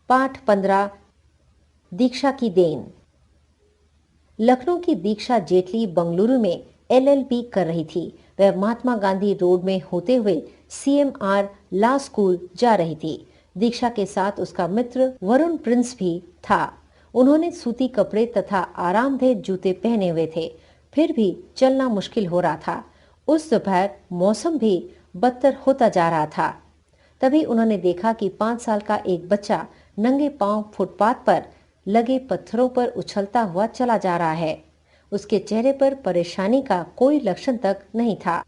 पाठ 15 दीक्षा की देन। लखनऊ की दीक्षा जेटली बंगलुरु में एलएलबी कर रही थी। वह महात्मा गांधी रोड में होते हुए सीएमआर लॉ स्कूल जा रही थी। दीक्षा के साथ उसका मित्र वरुण प्रिंस भी था। उन्होंने सूती कपड़े तथा आरामदेह जूते पहने हुए थे, फिर भी चलना मुश्किल हो रहा था। उस दोपहर मौसम भी बदतर होता जा रहा था। तभी उन्होंने देखा कि 5 साल का एक बच्चा नंगे पांव फुटपाथ पर लगे पत्थरों पर उछलता हुआ चला जा रहा है। उसके चेहरे पर परेशानी का कोई लक्षण तक नहीं था।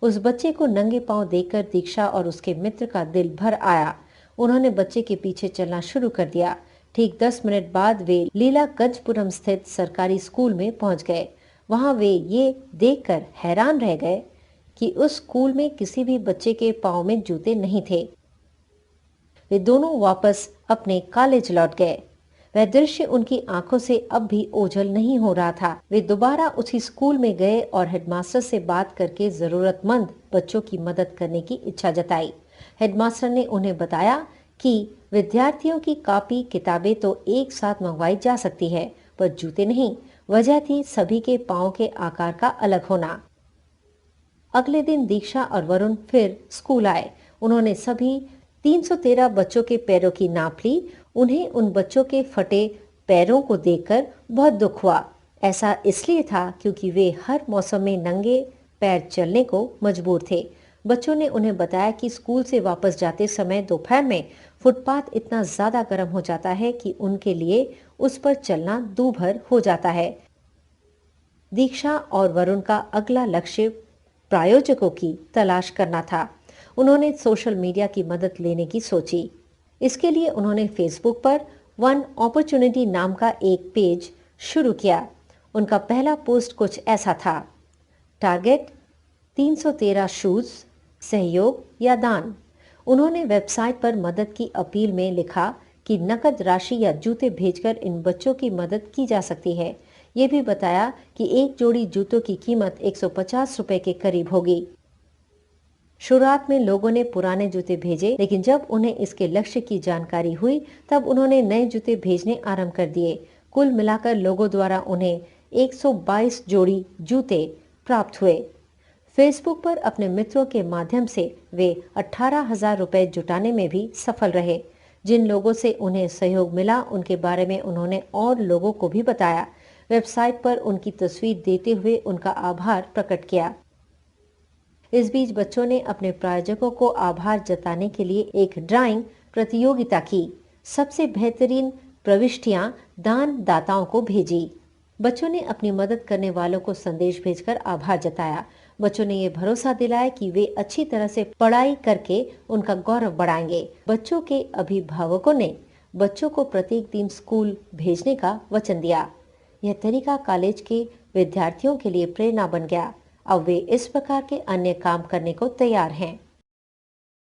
उस बच्चे को नंगे पांव देखकर दीक्षा और उसके मित्र का दिल भर आया। उन्होंने बच्चे के पीछे चलना शुरू कर दिया। ठीक 10 मिनट बाद वे लीला गंजपुरम स्थित सरकारी स्कूल में पहुंच गए। वहां वे ये देखकर हैरान रह गए कि उस स्कूल में किसी भी बच्चे के पांव में जूते नहीं थे। वे दोनों वापस अपने कॉलेज लौट गए। वह दृश्य उनकी आंखों से अब भी ओझल नहीं हो रहा था। वे दोबारा उसी स्कूल में गए और हेडमास्टर से बात करके जरूरतमंद बच्चों की मदद करने की इच्छा जताई। हेडमास्टर ने उन्हें बताया कि विद्यार्थियों की कॉपी किताबें तो एक साथ मंगवाई जा सकती है, पर जूते नहीं। वजह थी सभी के पांव के आकार का अलग होना। अगले दिन दीक्षा और वरुण फिर स्कूल आए। उन्होंने सभी 313 बच्चों के पैरों की नाप ली। उन्हें उन बच्चों के फटे पैरों को देखकर बहुत दुख हुआ। ऐसा इसलिए था क्योंकि वे हर मौसम में नंगे पैर चलने को मजबूर थे। बच्चों ने उन्हें बताया कि स्कूल से वापस जाते समय दोपहर में फुटपाथ इतना ज्यादा गर्म हो जाता है कि उनके लिए उस पर चलना दूभर हो जाता है। दीक्षा और वरुण का अगला लक्ष्य प्रायोजकों की तलाश करना था। उन्होंने सोशल मीडिया की मदद लेने की सोची। इसके लिए उन्होंने फेसबुक पर वन अपॉर्चुनिटी नाम का एक पेज शुरू किया। उनका पहला पोस्ट कुछ ऐसा था: टारगेट 313 शूज, सहयोग या दान। उन्होंने वेबसाइट पर मदद की अपील में लिखा कि नकद राशि या जूते भेजकर इन बच्चों की मदद की जा सकती है। ये भी बताया कि एक जोड़ी जूतों की कीमत 150 रुपए के करीब होगी। शुरुआत में लोगों ने पुराने जूते भेजे, लेकिन जब उन्हें इसके लक्ष्य की जानकारी हुई तब उन्होंने नए जूते भेजने आरंभ कर दिए। कुल मिलाकर लोगों द्वारा उन्हें 122 जोड़ी जूते प्राप्त हुए। फेसबुक पर अपने मित्रों के माध्यम से वे 18,000 रुपए जुटाने में भी सफल रहे। जिन लोगों से उन्हें सहयोग मिला उनके बारे में उन्होंने और लोगों को भी बताया। वेबसाइट पर उनकी तस्वीर देते हुए उनका आभार प्रकट किया। इस बीच बच्चों ने अपने प्रायोजकों को आभार जताने के लिए एक ड्राइंग प्रतियोगिता की। सबसे बेहतरीन प्रविष्टियां दानदाताओं को भेजी। बच्चों ने अपनी मदद करने वालों को संदेश भेजकर आभार जताया। बच्चों ने ये भरोसा दिलाया कि वे अच्छी तरह से पढ़ाई करके उनका गौरव बढ़ाएंगे। बच्चों के अभिभावकों ने बच्चों को प्रत्येक दिन स्कूल भेजने का वचन दिया। यह तरीका कॉलेज के विद्यार्थियों के लिए प्रेरणा बन गया। अब वे इस प्रकार के अन्य काम करने को तैयार हैं।